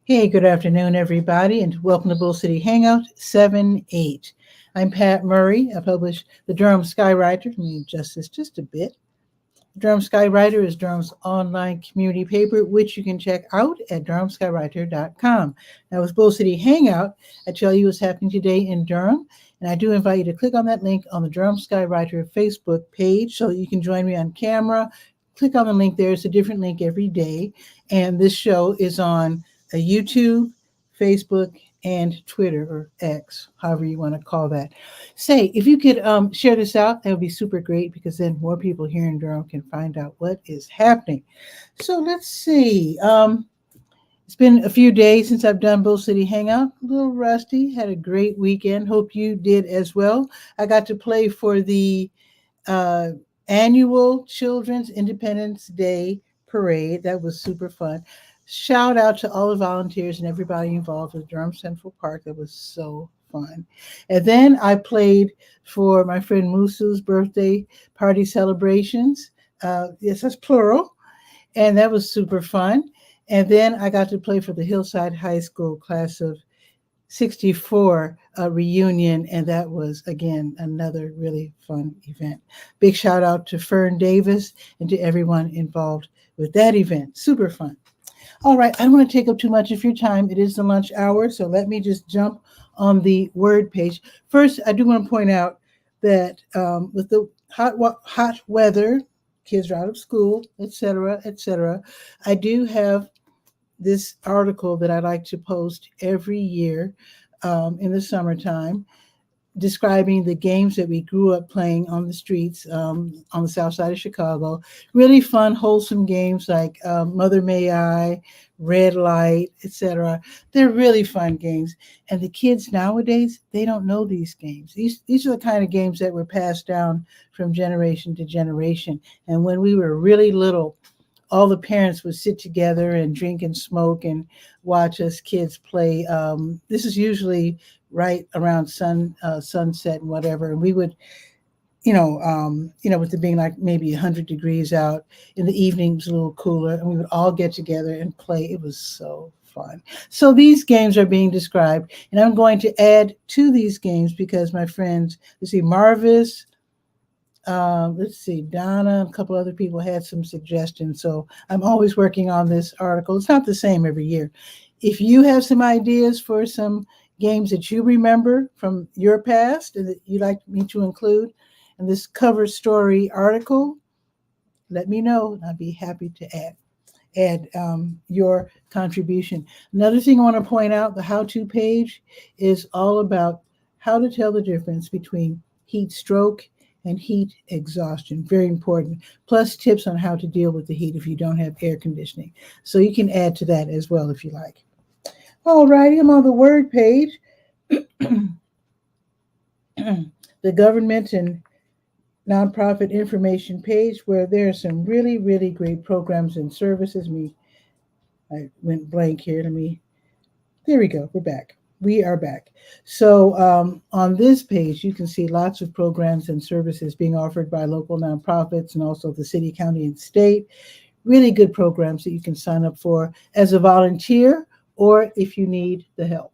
Hey, good afternoon, everybody, and welcome to Bull City Hangout 7-8. I'm Pat Murray. I publish the Durham Skywriter. Let me adjust this just a bit. The Durham Skywriter is Durham's online community paper, which you can check out at durhamskywriter.com. Now, with Bull City Hangout, I tell you what's happening today in Durham, and I do invite you to click on that link on the Durham Skywriter Facebook page so that you can join me on camera. Click on the link there. It's a different link every day, and this show is on YouTube, Facebook, and Twitter, or X, however you want to call that. Say, if you could share this out, that would be super great because then more people here in Durham can find out what is happening. So let's see. It's been a few days since I've done Bull City Hangout. A little rusty. Had a great weekend. Hope you did as well. I got to play for the annual Children's Independence Day Parade. That was super fun. Shout out to all the volunteers and everybody involved with Durham Central Park. That was so fun. And then I played for my friend Musu's birthday party celebrations. Yes, that's plural. And that was super fun. And then I got to play for the Hillside High School class of 64 reunion, and that was, again, another really fun event. Big shout out to Fern Davis and to everyone involved with that event. Super fun. All right, I don't want to take up too much of your time. It is the lunch hour, so let me just jump on the word page. First, I do want to point out that with the hot weather, kids are out of school, etc. I do have this article that I like to post every year in the summertime, describing the games that we grew up playing on the streets on the south side of Chicago. Really fun, wholesome games like Mother May I, Red Light, etc. They're really fun games. And the kids nowadays, they don't know these games. These are the kind of games that were passed down from generation to generation. And when we were really little, all the parents would sit together and drink and smoke and watch us kids play. This is usually right around sunset and whatever. And we would, with it being like maybe 100 degrees out in the evening, it was a little cooler, and we would all get together and play. It was so fun. So these games are being described, and I'm going to add to these games because my friends, Marvis, Donna, a couple other people had some suggestions. So I'm always working on this article. It's not the same every year. If you have some ideas for some games that you remember from your past and that you'd like me to include in this cover story article, let me know. I'd be happy to add your contribution. Another thing I want to point out, the how-to page is all about how to tell the difference between heat stroke and heat exhaustion. Very important. Plus tips on how to deal with the heat if you don't have air conditioning. So you can add to that as well if you like. All righty, I'm on the word page. The government and nonprofit information page where there are some really, really great programs and services. I went blank here. There we go. We're back. We are back. So on this page, you can see lots of programs and services being offered by local nonprofits and also the city, county, and state. Really good programs that you can sign up for as a volunteer or if you need the help.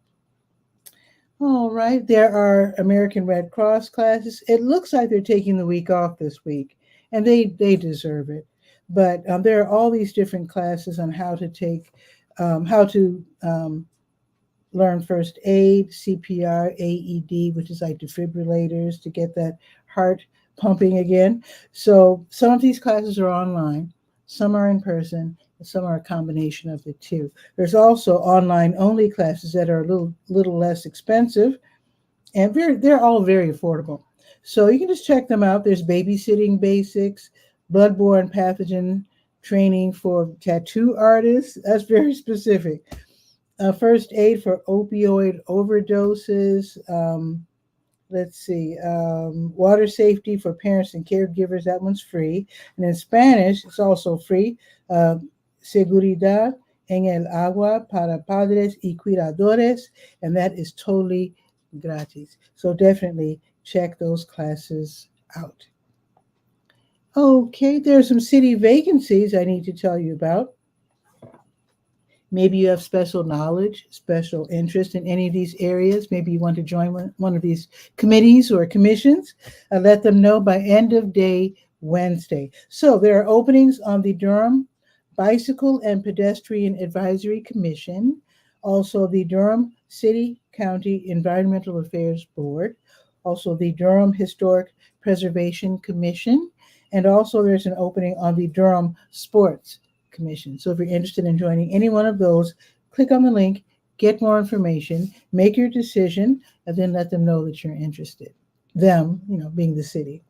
All right, there are American Red Cross classes. It looks like they're taking the week off this week, and they deserve it. But there are all these different classes on how to learn first aid, CPR, AED, which is like defibrillators to get that heart pumping again. So some of these classes are online, some are in person, and some are a combination of the two. There's also online only classes that are a little less expensive, and they're all very affordable. So you can just check them out. There's babysitting basics, bloodborne pathogen training for tattoo artists. That's very specific. First aid for opioid overdoses. Water safety for parents and caregivers. That one's free. And in Spanish, it's also free. Seguridad en el agua para padres y cuidadores. And that is totally gratis. So definitely check those classes out. Okay, there are some city vacancies I need to tell you about. Maybe you have special knowledge, special interest in any of these areas. Maybe you want to join one of these committees or commissions. Let them know by end of day Wednesday. So there are openings on the Durham Bicycle and Pedestrian Advisory Commission, also the Durham City County Environmental Affairs Board, also the Durham Historic Preservation Commission, and also there's an opening on the Durham Sports Commission. So if you're interested in joining any one of those, click on the link, get more information, make your decision, and then let them know that you're interested. Them, being the city.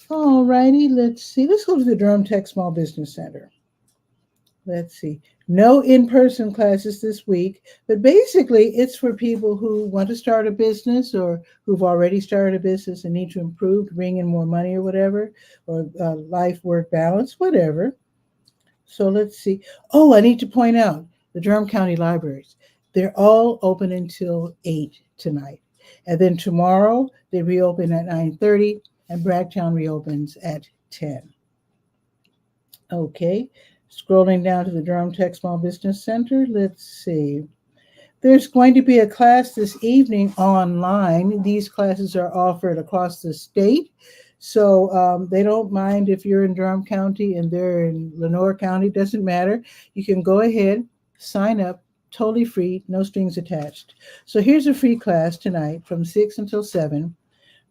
All righty, let's see. Let's go to the Durham Tech Small Business Center. Let's see. No in-person classes this week, but basically it's for people who want to start a business or who've already started a business and need to improve, to bring in more money or whatever, or life-work balance, whatever. So let's see. Oh, I need to point out the Durham County Libraries. They're all open until 8 tonight. And then tomorrow they reopen at 9:30 and Bragtown reopens at 10. Okay, scrolling down to the Durham Tech Small Business Center. Let's see. There's going to be a class this evening online. These classes are offered across the state. So they don't mind if you're in Durham County and they're in Lenoir County, doesn't matter. You can go ahead, sign up, totally free, no strings attached. So here's a free class tonight from 6 until 7,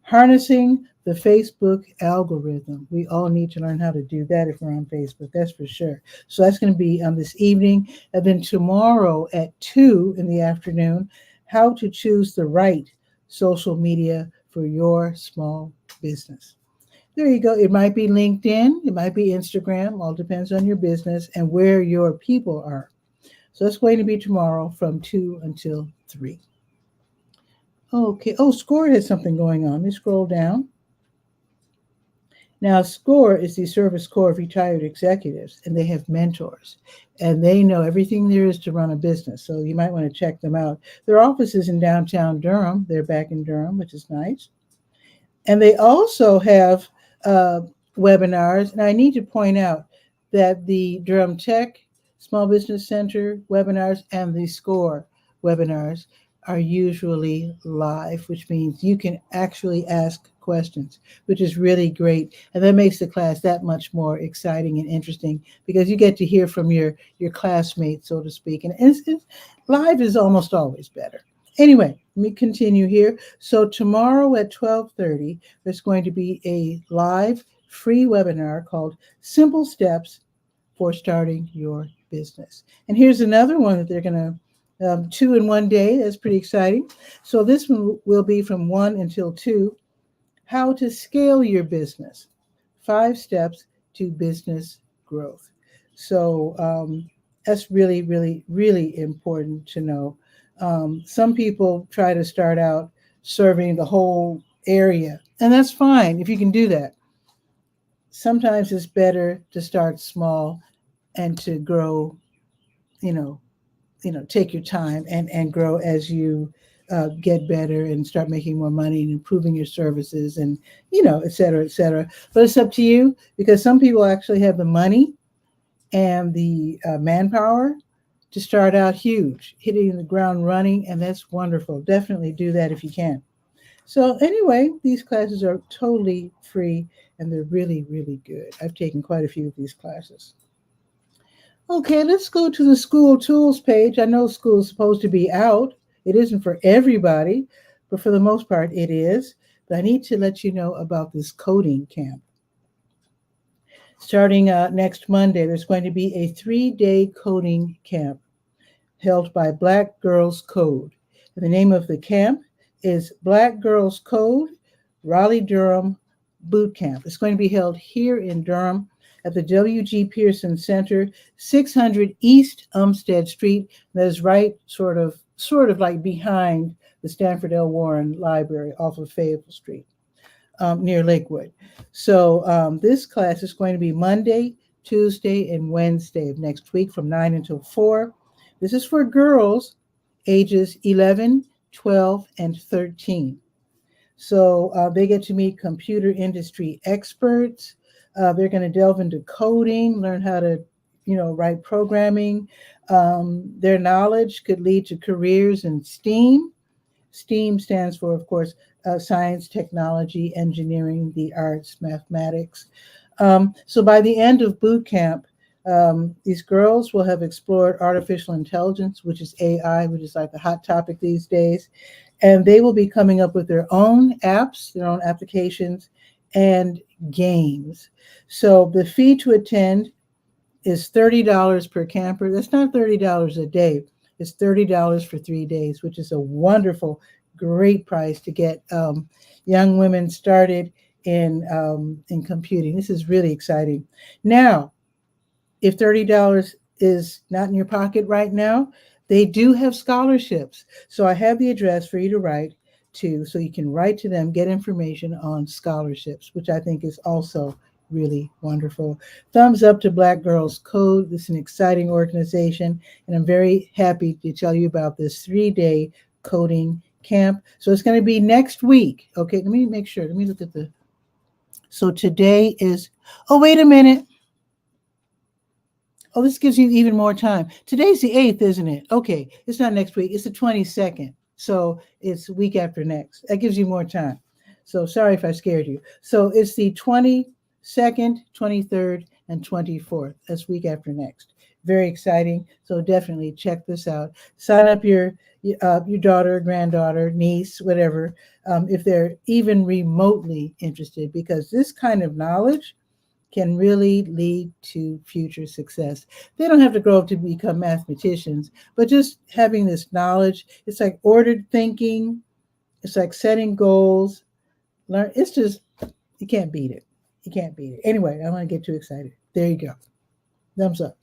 harnessing the Facebook algorithm. We all need to learn how to do that if we're on Facebook, that's for sure. So that's going to be this evening. And then tomorrow at 2 in the afternoon, how to choose the right social media for your small business. There you go. It might be LinkedIn, it might be Instagram, all depends on your business and where your people are. So it's going to be tomorrow from 2 until 3. Okay. Oh, SCORE has something going on. Let me scroll down. Now, SCORE is the Service Corps of Retired Executives, and they have mentors, and they know everything there is to run a business. So you might want to check them out. Their office is in downtown Durham. They're back in Durham, which is nice. And they also have webinars. And I need to point out that the Durham Tech Small Business Center webinars and the SCORE webinars are usually live, which means you can actually ask questions, which is really great. And that makes the class that much more exciting and interesting because you get to hear from your classmates, so to speak. And live is almost always better. Anyway, let me continue here. So tomorrow at 12:30, there's going to be a live free webinar called Simple Steps for Starting Your Business. And here's another one that they're going to 2 in one day. That's pretty exciting. So this one will be from 1 until 2. How to scale your business. 5 steps to business growth. So that's really, really, really important to know. Some people try to start out serving the whole area, and that's fine if you can do that. Sometimes it's better to start small and to grow, take your time and grow as you get better and start making more money and improving your services and, et cetera, et cetera. But it's up to you because some people actually have the money and the manpower to start out huge, hitting the ground running, and that's wonderful. Definitely do that if you can. So anyway, these classes are totally free and they're really, really good. I've taken quite a few of these classes. Okay, let's go to the school tools page. I know school is supposed to be out. It isn't for everybody, but for the most part it is. But I need to let you know about this coding camp. Starting next Monday, there's going to be a 3-day coding camp held by Black Girls Code. And the name of the camp is Black Girls Code Raleigh-Durham Boot Camp. It's going to be held here in Durham at the W.G. Pearson Center, 600 East Umstead Street. That is right sort of like behind the Stanford L. Warren Library off of Fayetteville Street, near Lakewood. So this class is going to be Monday, Tuesday, and Wednesday of next week from 9 until 4. This is for girls ages 11, 12, and 13. So they get to meet computer industry experts. They're going to delve into coding, learn how to, right programming. Their knowledge could lead to careers in STEAM. STEAM stands for, of course, science, technology, engineering, the arts, mathematics. So by the end of boot camp, these girls will have explored artificial intelligence, which is AI, which is like the hot topic these days. And they will be coming up with their own apps, their own applications, and games. So the fee to attend is $30 per camper. That's not $30 a day. It's $30 for 3 days, which is a wonderful, great price to get young women started in computing. This is really exciting. Now, if $30 is not in your pocket right now, they do have scholarships. So I have the address for you to write to, so you can write to them, get information on scholarships, which I think is also really wonderful. Thumbs up to Black Girls Code. This is an exciting organization, and I'm very happy to tell you about this 3-day coding camp. So it's going to be next week. Okay, let me make sure. Let me look at so today is, oh, wait a minute. Oh, this gives you even more time. Today's the 8th, isn't it? Okay, it's not next week. It's the 22nd. So it's the week after next. That gives you more time. So sorry if I scared you. So it's the 22nd, 23rd, and 24th. That's week after next. Very exciting. So definitely check this out. Sign up your daughter, granddaughter, niece, whatever, if they're even remotely interested, because this kind of knowledge can really lead to future success. They don't have to grow up to become mathematicians, but just having this knowledge, it's like ordered thinking, it's like setting goals. It's just, you can't beat it. You can't beat it. Anyway, I don't want to get too excited. There you go. Thumbs up.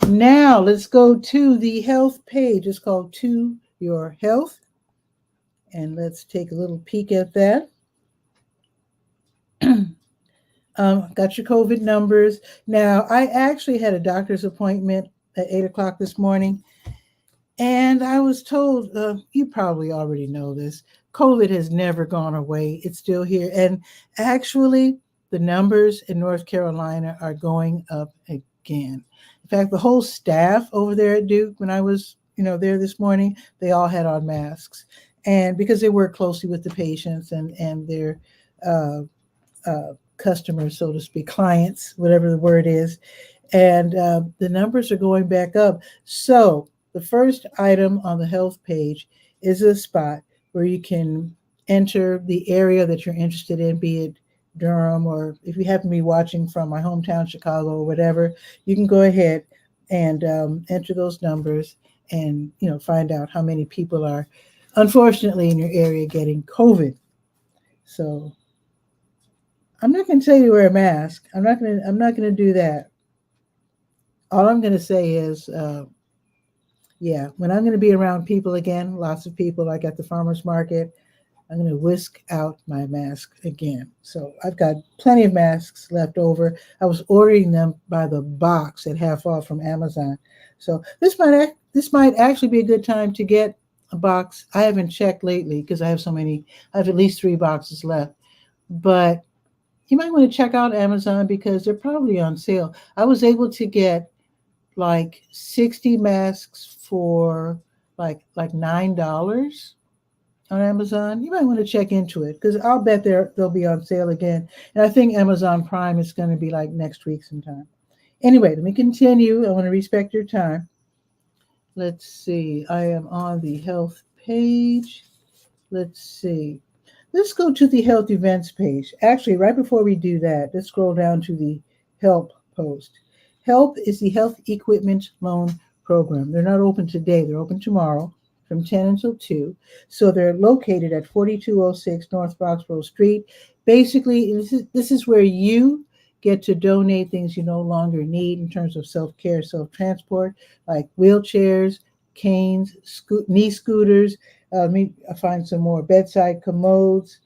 Now let's go to the health page. It's called To Your Health. And let's take a little peek at that. Got your COVID numbers. Now, I actually had a doctor's appointment at 8 o'clock this morning, and I was told, you probably already know this, COVID has never gone away. It's still here. And actually, the numbers in North Carolina are going up again. In fact, the whole staff over there at Duke, when I was there this morning, they all had on masks. And because they work closely with the patients and their customers, so to speak, clients, whatever the word is, and the numbers are going back up. So the first item on the health page is a spot where you can enter the area that you're interested in, be it Durham, or if you happen to be watching from my hometown, Chicago, or whatever, you can go ahead and enter those numbers and find out how many people are, unfortunately, in your area getting COVID. So I'm not going to tell you to wear a mask. I'm not going to do that. All I'm going to say is, when I'm going to be around people again, lots of people, like at the farmer's market, I'm going to whisk out my mask again. So I've got plenty of masks left over. I was ordering them by the box at half off from Amazon. So this might actually be a good time to get a box. I haven't checked lately because I have so many. I have at least 3 boxes left. But you might want to check out Amazon because they're probably on sale. I was able to get like 60 masks for like $9 on Amazon. You might want to check into it because I'll bet they'll be on sale again. And I think Amazon Prime is going to be like next week sometime. Anyway, let me continue. I want to respect your time. Let's see. I am on the health page. Let's see. Let's go to the health events page. Actually, right before we do that, let's scroll down to the help post. Help is the health equipment loan program. They're not open today. They're open tomorrow from 10 until 2. So they're located at 4206 North Roxborough Street. Basically, this is where you get to donate things you no longer need in terms of self-care, self-transport, like wheelchairs, canes, knee scooters. Let me find some more. Bedside commodes,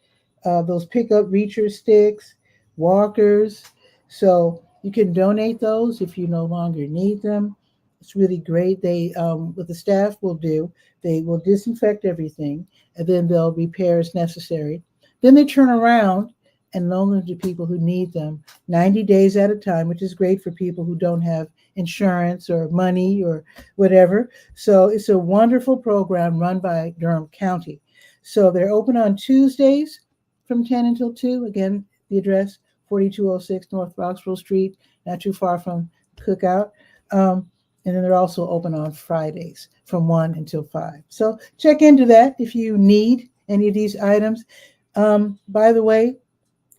those pickup reacher sticks, walkers. So you can donate those if you no longer need them. It's really great. They, what the staff will do, they will disinfect everything, and then they'll repair as necessary. Then they turn around and loan them to people who need them 90 days at a time, which is great for people who don't have insurance or money or whatever. So it's a wonderful program run by Durham County. So they're open on Tuesdays from 10 until 2. Again, the address, 4206 North Roxville Street, not too far from Cookout. And then they're also open on Fridays from 1 until 5. So check into that if you need any of these items. By the way,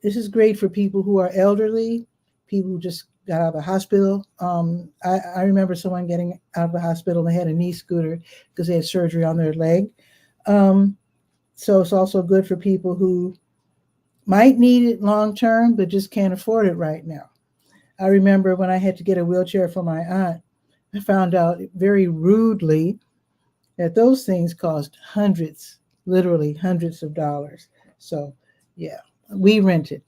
this is great for people who are elderly, people who just got out of the hospital. I remember someone getting out of the hospital and they had a knee scooter because they had surgery on their leg. So it's also good for people who might need it long term, but just can't afford it right now. I remember when I had to get a wheelchair for my aunt, I found out very rudely that those things cost hundreds, literally hundreds of dollars. So yeah, we rented.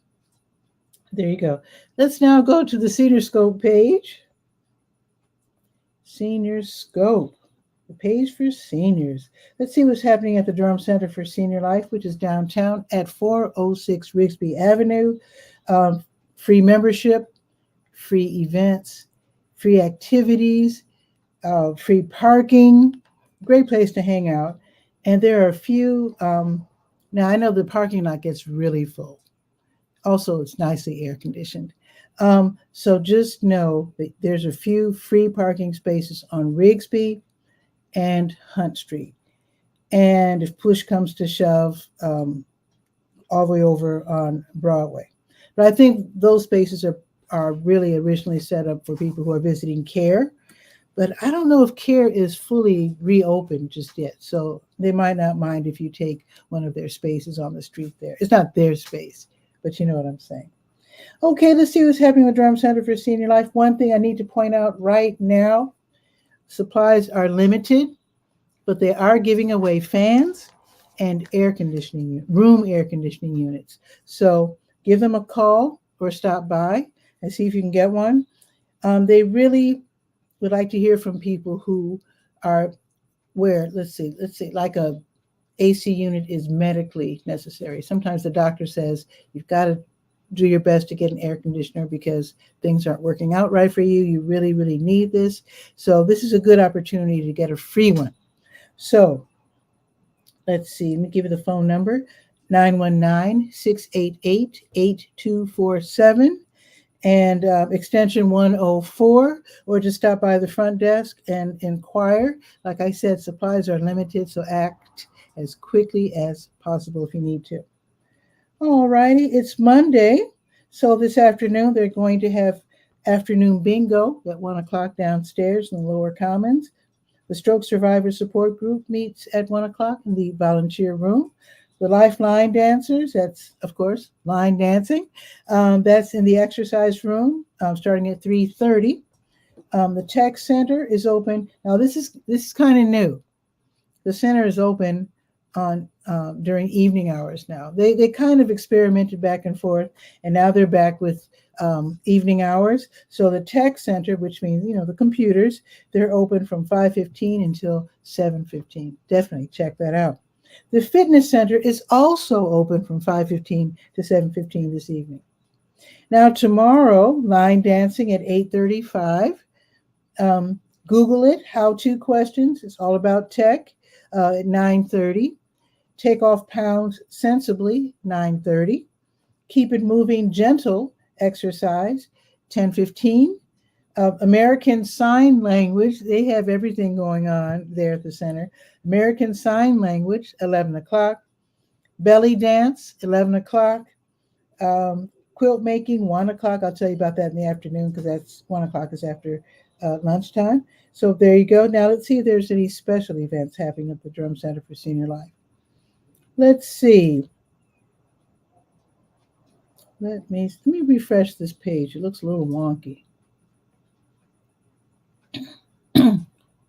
There you go. Let's now go to the Senior Scope page. Senior Scope, the page for seniors. Let's see what's happening at the Durham Center for Senior Life, which is downtown at 406 Rigsby Avenue. Free membership, free events, free activities, free parking, great place to hang out. And there are a few, now I know the parking lot gets really full. Also, it's nicely air conditioned. So just know that there's a few free parking spaces on Rigsby and Hunt Street. And if push comes to shove, all the way over on Broadway. But I think those spaces are really originally set up for people who are visiting CARE. But I don't know if CARE is fully reopened just yet. So they might not mind if you take one of their spaces on the street there. It's not their space, but you know what I'm saying. Okay, let's see what's happening with Durham Center for Senior Life. One thing I need to point out right now, supplies are limited, but they are giving away fans and air conditioning, room air conditioning units. So give them a call or stop by and see if you can get one. They really would like to hear from people who are where, let's see, like a AC unit is medically necessary. Sometimes the doctor says you've got to do your best to get an air conditioner because things aren't working out right for you. You really, really need this. So this is a good opportunity to get a free one. So let's see, let me give you the phone number, 919-688-8247 and extension 104, or just stop by the front desk and inquire. Like I said, supplies are limited, so act as quickly as possible if you need to. All righty, it's Monday, so this afternoon they're going to have afternoon bingo at 1 o'clock downstairs in the lower commons. The Stroke Survivor Support Group meets at 1 o'clock in the volunteer room. The Lifeline Dancers, that's, of course, line dancing. That's in the exercise room starting at 3:30. The Tech Center is open. Now, this is kind of new. The center is open on during evening hours now. They kind of experimented back and forth, and now they're back with evening hours. So the Tech Center, which means, the computers, they're open from 5:15 until 7:15. Definitely check that out. The Fitness Center is also open from 5:15 to 7:15 this evening. Now tomorrow, line dancing at 8:35. Google it, how-to questions. It's all about tech at 9:30. Take off pounds sensibly, 9:30. Keep it moving gentle exercise, 10:15. American Sign Language, they have everything going on there at the center. American Sign Language, 11 o'clock. Belly dance, 11 o'clock. Quilt making, 1 o'clock. I'll tell you about that in the afternoon because that's 1 o'clock is after lunchtime. So there you go. Now let's see if there's any special events happening at the Durham Center for Senior Life. Let's see. Let me refresh this page. It looks a little wonky.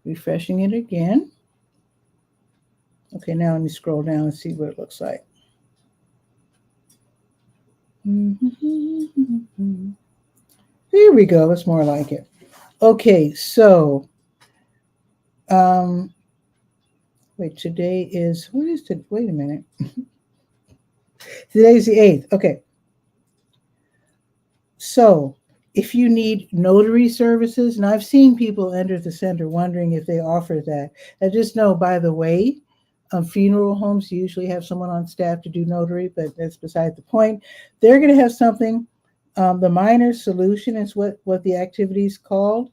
Refreshing it again. Okay, now let me scroll down and see what it looks like. Here we go. It's more like it. Okay, so wait, today is, wait a minute. Today's the 8th. Okay. So if you need notary services, and I've seen people enter the center wondering if they offer that. And just know, by the way, funeral homes usually have someone on staff to do notary, but that's beside the point. They're going to have something. The minor solution is what the activity is called.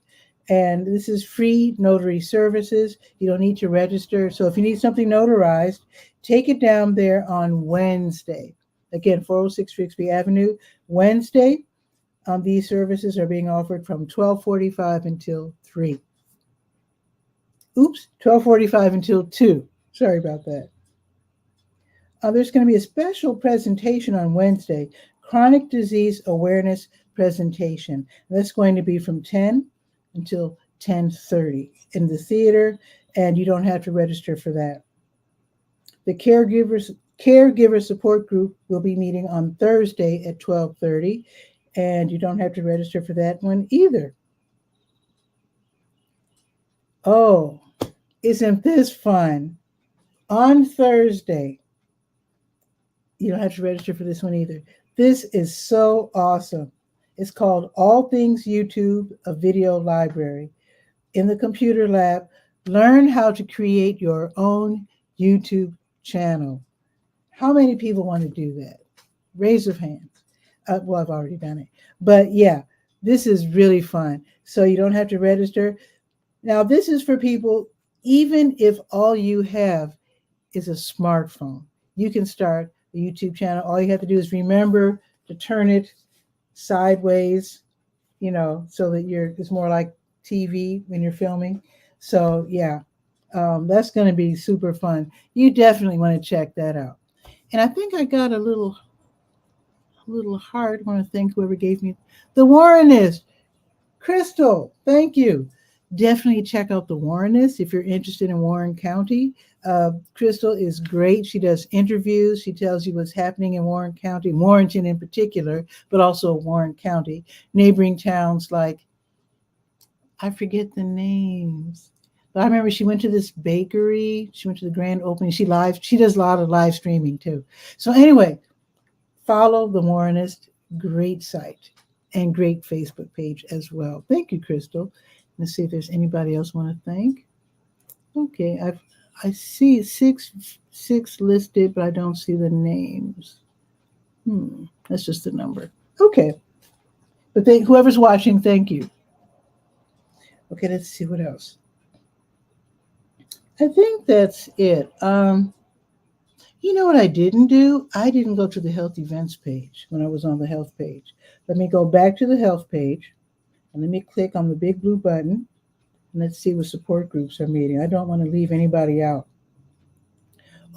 And this is free notary services. You don't need to register. So if you need something notarized, take it down there on Wednesday. Again, 406 Rixby Avenue, Wednesday. These services are being offered from 12:45 until 3. Oops, 12:45 until 2. Sorry about that. There's going to be a special presentation on Wednesday, chronic disease awareness presentation. That's going to be from 10 until 10:30 in the theater, and you don't have to register for that. The caregiver support group will be meeting on Thursday at 12:30, and you don't have to register for that one either. Oh, isn't this fun? On Thursday, you don't have to register for this one either. This is so awesome. It's called All Things YouTube, a video library. In the computer lab, learn how to create your own YouTube channel. How many people want to do that? Raise of hands. Well, I've already done it. But yeah, this is really fun. So you don't have to register. Now, this is for people, even if all you have is a smartphone. You can start a YouTube channel. All you have to do is remember to turn it sideways, so that it's more like TV when you're filming. So yeah, that's going to be super fun. You definitely want to check that out. And I think I got a little heart. I want to thank whoever gave me the Warrenist. Crystal, thank you. Definitely check out the Warrenist if you're interested in Warren County. Crystal is great. She does interviews. She tells you what's happening in Warren County, Warrenton in particular, but also Warren County, neighboring towns like, I forget the names. But I remember she went to this bakery. She went to the grand opening. She does a lot of live streaming too. So anyway, follow the Warrenist. Great site and great Facebook page as well. Thank you, Crystal. Let's see if there's anybody else want to thank. Okay, I see six listed, but I don't see the names. That's just the number. Okay, but whoever's watching, thank you. Okay, let's see what else. I think that's it. You know what I didn't do? I didn't go to the health events page when I was on the health page. Let me go back to the health page and let me click on the big blue button and let's see what support groups are meeting. I don't want to leave anybody out.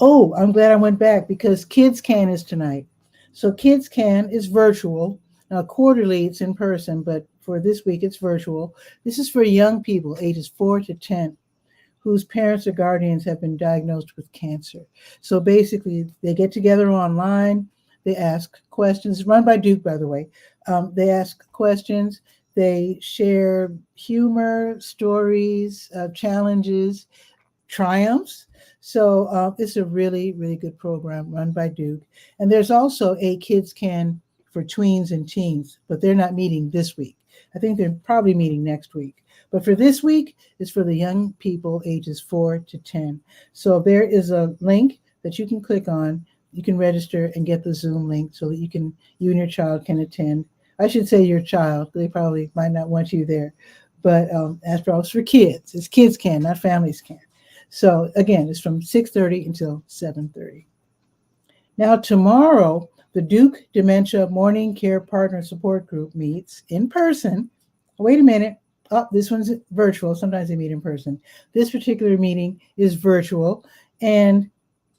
Oh, I'm glad I went back because Kids Can is tonight. So Kids Can is virtual. Now quarterly it's in person, but for this week it's virtual. This is for young people ages 4 to 10 whose parents or guardians have been diagnosed with cancer. So basically they get together online, they ask questions. It's run by Duke, by the way. They ask questions, they share humor, stories, challenges, triumphs. So it's a really, really good program run by Duke. And there's also a Kids Can for tweens and teens, but they're not meeting this week. I think they're probably meeting next week. But for this week, it's for the young people ages 4 to 10. So there is a link that you can click on. You can register and get the Zoom link so that you and your child can attend. I should say your child. They probably might not want you there. But after all, it's for kids. It's Kids Can, not families can. So again, it's from 6:30 until 7:30. Now tomorrow, the Duke Dementia Morning Care Partner Support Group meets in person. Wait a minute. Oh, this one's virtual. Sometimes they meet in person. This particular meeting is virtual, and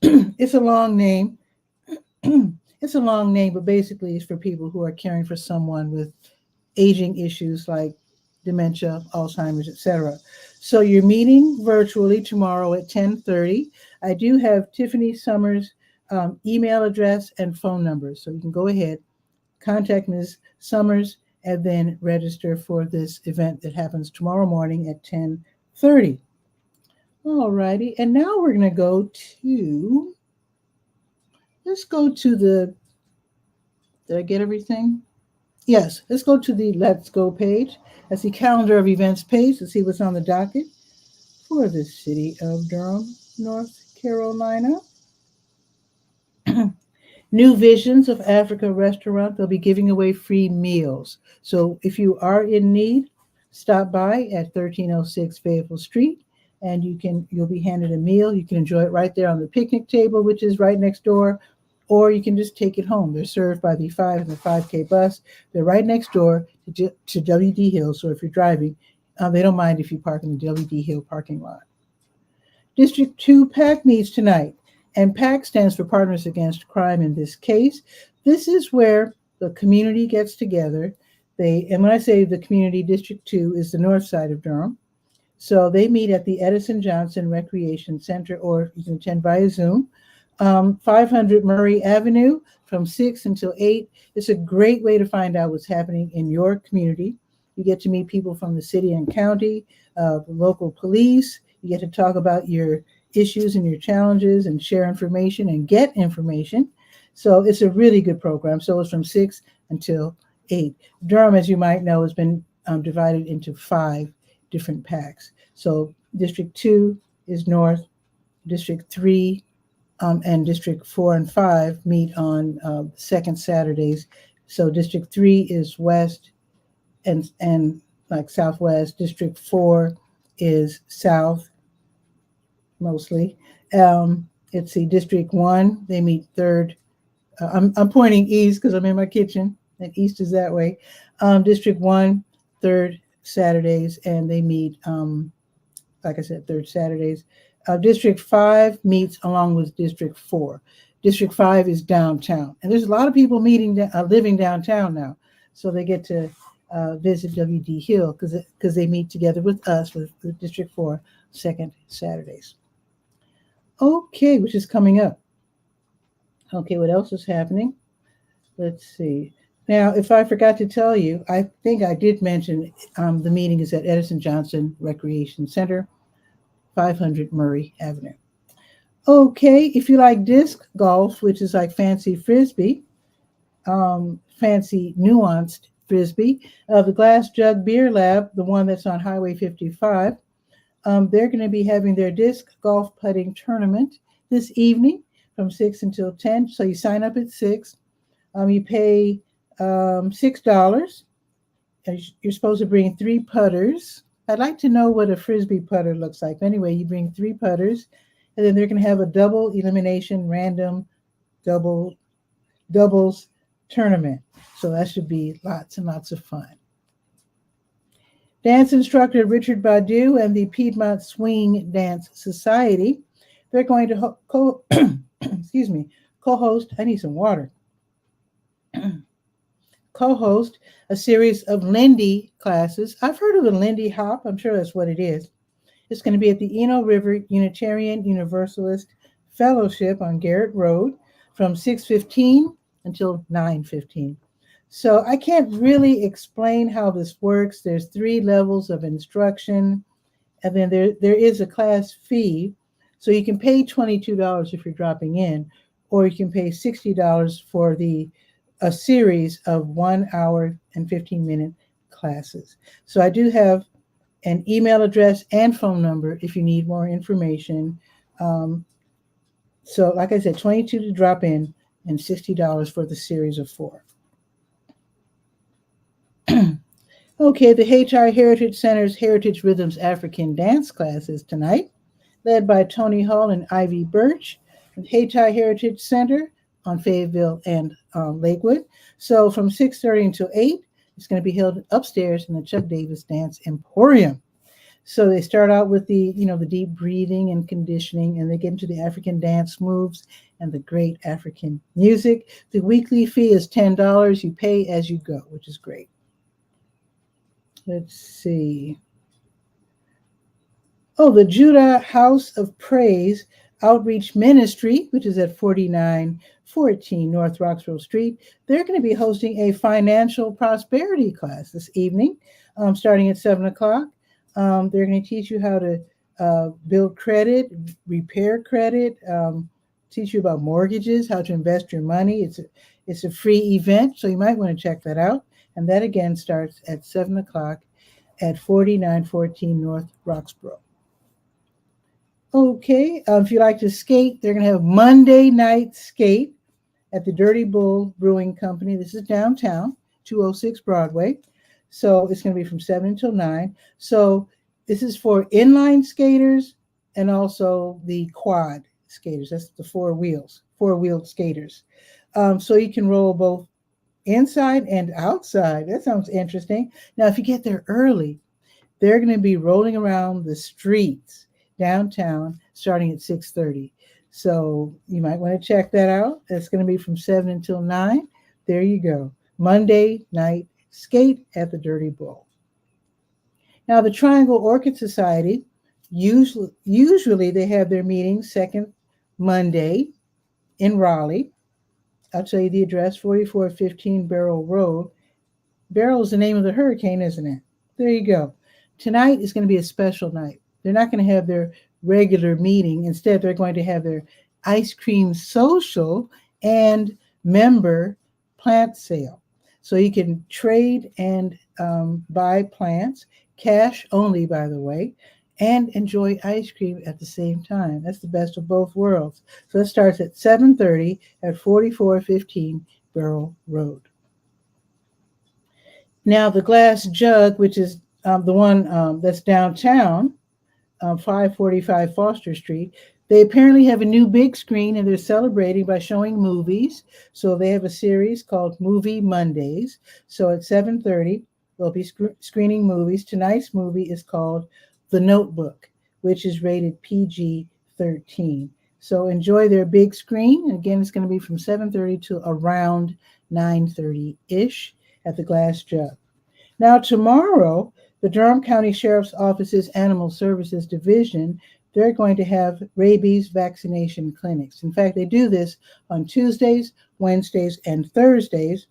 it's a long name. It's a long name, but basically it's for people who are caring for someone with aging issues like dementia, Alzheimer's, etc. So you're meeting virtually tomorrow at 10:30. I do have Tiffany Summers' email address and phone number, so you can go ahead, contact Ms. Summers, and then register for this event that happens tomorrow morning at 10:30. All righty, and now we're going to go to, let's go to did I get everything? Yes, let's go to the Let's Go page. That's the calendar of events page to see what's on the docket for the city of Durham, North Carolina. New Visions of Africa restaurant. They'll be giving away free meals. So if you are in need, stop by at 1306 Fayetteville Street, and you'll be handed a meal. You can enjoy it right there on the picnic table, which is right next door, or you can just take it home. They're served by the 5 and the 5K bus. They're right next door to W.D. Hill. So if you're driving, they don't mind if you park in the W.D. Hill parking lot. District 2 PAC meets tonight, and PAC stands for Partners Against Crime in this case. This is where the community gets together. And when I say the community, District 2 is the north side of Durham. So they meet at the Edison Johnson Recreation Center, or you can attend via Zoom. 500 Murray Avenue from 6 until 8. It's a great way to find out what's happening in your community. You get to meet people from the city and county, local police. You get to talk about your issues and your challenges and share information and get information. So it's a really good program. So it's from 6 until 8. Durham, as you might know, has been divided into 5 different PACs. So District 2 is north, District 3 and District 4 and 5 meet on second Saturdays. So District 3 is west and like southwest. District 4 is south, mostly. It's the District 1. They meet third. I'm pointing east because I'm in my kitchen, and east is that way. District 1, third Saturdays, and they meet, like I said, third Saturdays. District 5 meets along with District 4. District 5 is downtown, and there's a lot of people living downtown now, so they get to visit W.D. Hill because they meet together with us with District 4 second Saturdays. Okay, which is coming up. Okay, what else is happening? Let's see. Now, if I forgot to tell you, I think I did mention the meeting is at Edison Johnson Recreation Center, 500 Murray Avenue. Okay, if you like disc golf, which is like fancy frisbee, fancy nuanced frisbee, the Glass Jug Beer Lab, the one that's on Highway 55, they're going to be having their disc golf putting tournament this evening from 6 until 10. So you sign up at 6. You pay $6. You're supposed to bring 3 putters. I'd like to know what a frisbee putter looks like. Anyway, you bring 3 putters, and then they're going to have a double elimination random doubles tournament. So that should be lots and lots of fun. Dance instructor Richard Badu and the Piedmont Swing Dance Society, they're going to co-host, I need some water, co-host a series of Lindy classes. I've heard of the Lindy Hop. I'm sure that's what it is. It's going to be at the Eno River Unitarian Universalist Fellowship on Garrett Road from 6:15 until 9:15. So I can't really explain how this works. There's 3 levels of instruction, and then there is a class fee. So you can pay $22 if you're dropping in, or you can pay $60 for a series of 1 hour and 15-minute classes. So I do have an email address and phone number if you need more information. So like I said, $22 to drop in and $60 for the series of 4. Okay, the HI Heritage Center's Heritage Rhythms African Dance classes tonight, led by Tony Hall and Ivy Birch, at HI Heritage Center on Fayetteville and Lakewood. So from 6:30 until 8, it's going to be held upstairs in the Chuck Davis Dance Emporium. So they start out with the deep breathing and conditioning, and they get into the African dance moves and the great African music. The weekly fee is $10. You pay as you go, which is great. Let's see. Oh, the Judah House of Praise Outreach Ministry, which is at 4914 North Roxborough Street. They're going to be hosting a financial prosperity class this evening, starting at 7 o'clock. They're going to teach you how to build credit, repair credit, teach you about mortgages, how to invest your money. It's a free event, so you might want to check that out. And that again starts at 7 o'clock at 4914 North Roxborough. Okay, if you like to skate, they're going to have Monday night skate at the Dirty Bull Brewing Company. This is downtown, 206 Broadway. So it's going to be from 7 until 9. So this is for inline skaters and also the quad skaters. That's the four-wheeled skaters. So you can roll both inside and outside. That sounds interesting. Now, if you get there early, they're going to be rolling around the streets downtown starting at 6:30. So you might want to check that out. That's going to be from 7 until 9. There you go. Monday night skate at the Dirty Bull. Now, the Triangle Orchid Society, usually they have their meetings second Monday in Raleigh. I'll tell you the address, 4415 Barrel Road. Beryl is the name of the hurricane, isn't it? There you go. Tonight is going to be a special night. They're not going to have their regular meeting. Instead, they're going to have their ice cream social and member plant sale. So you can trade and buy plants, cash only, by the way, and enjoy ice cream at the same time. That's the best of both worlds. So it starts at 7:30 at 4415 Barrel Road. Now, the Glass Jug, which is the one that's downtown, 545 Foster Street, they apparently have a new big screen and they're celebrating by showing movies. So they have a series called Movie Mondays. So at 7:30, they'll be screening movies. Tonight's movie is called The Notebook, which is rated PG-13. So enjoy their big screen. Again, it's going to be from 7:30 to around 9:30-ish at the Glass Jug. Now, tomorrow, the Durham County Sheriff's Office's Animal Services Division, they're going to have rabies vaccination clinics. In fact, they do this on Tuesdays, Wednesdays, and Thursdays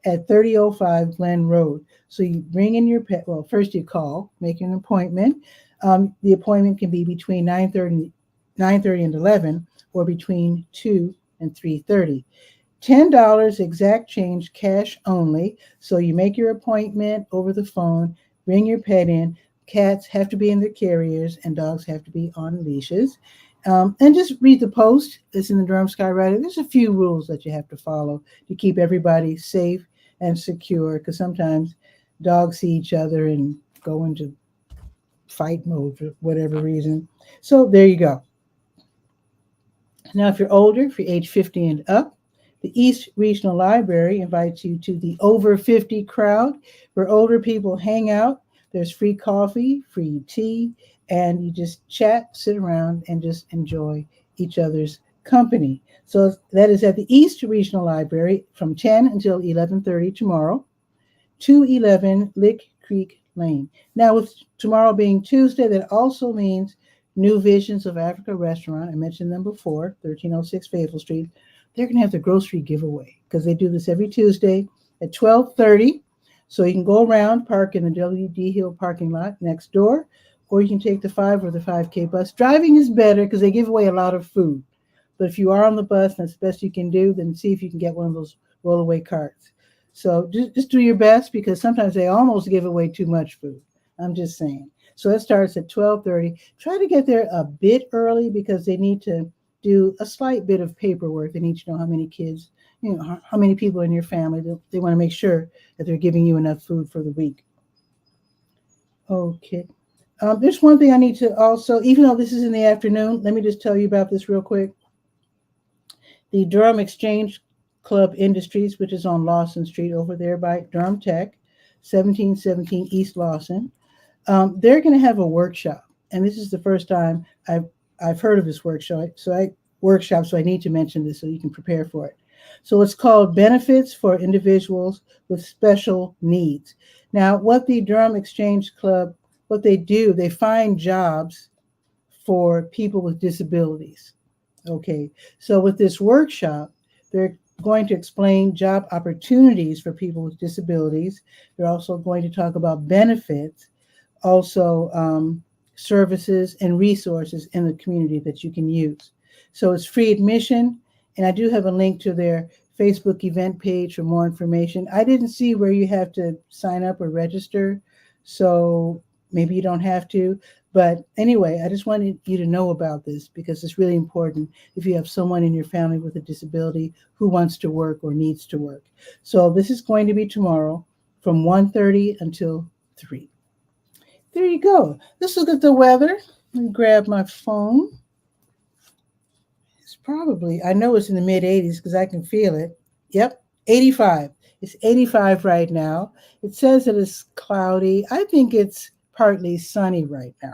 at 3005 Glen Road. So you bring in your pet. Well, first you call, make an appointment. The appointment can be between 9:30 and 11 or between 2 and 3:30. $10 exact change, cash only. So you make your appointment over the phone, bring your pet in. Cats have to be in their carriers and dogs have to be on leashes. And just read the post that's in the Durham Skywriter. There's a few rules that you have to follow to keep everybody safe and secure, because sometimes dogs see each other and go into fight mode for whatever reason. So there you go. Now, if you're older, if you're age 50 and up, the East Regional Library invites you to the Over 50 crowd, where older people hang out. There's free coffee, free tea, and you just chat, sit around, and just enjoy each other's company. So that is at the East Regional Library from 10 until 11:30 tomorrow, 211 Lick Creek Lane. Now, with tomorrow being Tuesday, that also means New Visions of Africa restaurant. I mentioned them before, 1306 Fayetteville Street. They're going to have the grocery giveaway because they do this every Tuesday at 12:30. So you can go around, park in the W.D. Hill parking lot next door, or you can take the 5 or the 5K bus. Driving is better because they give away a lot of food. But if you are on the bus, and that's the best you can do, then see if you can get one of those rollaway carts. So just do your best, because sometimes they almost give away too much food. I'm just saying. So it starts at 12:30. Try to get there a bit early because they need to do a slight bit of paperwork. They need to know how many kids, how many people in your family. They want to make sure that they're giving you enough food for the week. Okay. There's one thing I need to also, even though this is in the afternoon, let me just tell you about this real quick. The Durham Exchange Club Industries, which is on Lawson Street over there by Durham Tech, 1717 East Lawson. They're going to have a workshop, and this is the first time I've heard of this workshop. So I need to mention this so you can prepare for it. So it's called Benefits for Individuals with Special Needs. Now, what the Durham Exchange Club, what they do, they find jobs for people with disabilities. Okay, so with this workshop, they're going to explain job opportunities for people with disabilities. They're also going to talk about benefits, also services and resources in the community that you can use. So it's free admission, and I do have a link to their Facebook event page for more information. I didn't see where you have to sign up or register, so maybe you don't have to. But anyway, I just wanted you to know about this because it's really important if you have someone in your family with a disability who wants to work or needs to work. So this is going to be tomorrow from 1:30 until 3. There you go. Let's look at the weather. Let me grab my phone. It's probably, I know it's in the mid-80s because I can feel it. Yep, 85. It's 85 right now. It says that it's cloudy. I think it's partly sunny right now,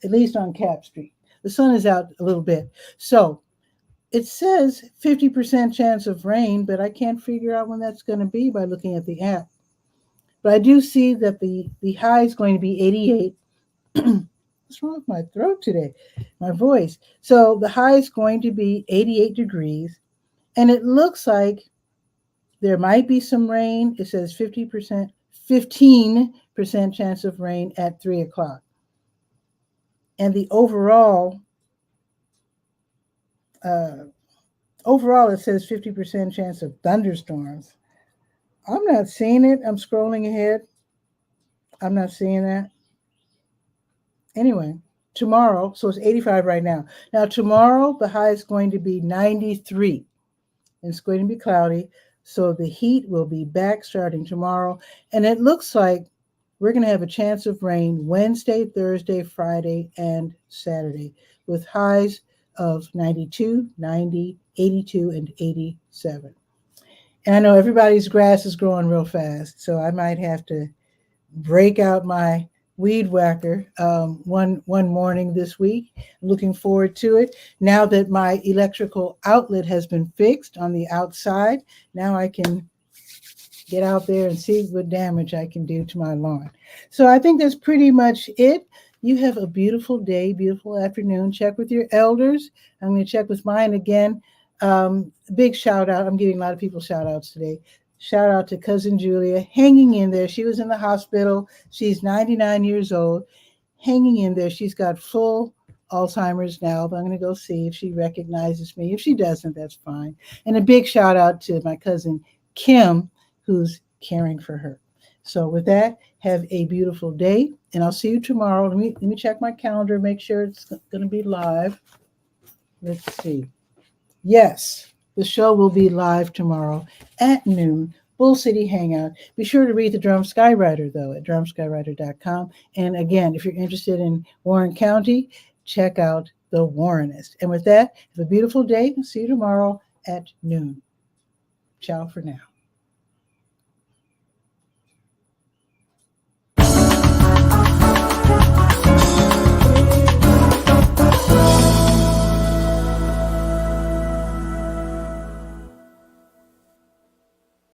at least on Cap Street. The sun is out a little bit. So it says 50% chance of rain, but I can't figure out when that's going to be by looking at the app. But I do see that the high is going to be 88. What's wrong with my throat today? My voice. So the high is going to be 88 degrees. And it looks like there might be some rain. It says 15% chance of rain at 3 o'clock. And the overall it says 50% chance of thunderstorms. I'm not seeing it. I'm scrolling ahead. I'm not seeing that. Anyway, tomorrow, so it's 85 right now. Now, tomorrow, the high is going to be 93. And it's going to be cloudy. So the heat will be back starting tomorrow. And it looks like we're going to have a chance of rain Wednesday, Thursday, Friday, and Saturday with highs of 92, 90, 82, and 87. And I know everybody's grass is growing real fast, so I might have to break out my weed whacker one morning this week. Looking forward to it. Now that my electrical outlet has been fixed on the outside, now I can get out there and see what damage I can do to my lawn. So I think that's pretty much it. You have a beautiful day, beautiful afternoon. Check with your elders. I'm going to check with mine again. Big shout out. I'm giving a lot of people shout outs today. Shout out to cousin Julia, hanging in there. She was in the hospital. She's 99 years old, hanging in there. She's got full Alzheimer's now, but I'm going to go see if she recognizes me. If she doesn't, that's fine. And a big shout out to my cousin Kim, who's caring for her. So with that, have a beautiful day, and I'll see you tomorrow. Let me check my calendar, make sure it's going to be live. Let's see. Yes, the show will be live tomorrow at noon, Bull City Hangout. Be sure to read the Durham Skywriter, though, at durhamskywriter.com. And again, if you're interested in Warren County, check out The Warrenist. And with that, have a beautiful day. See you tomorrow at noon. Ciao for now.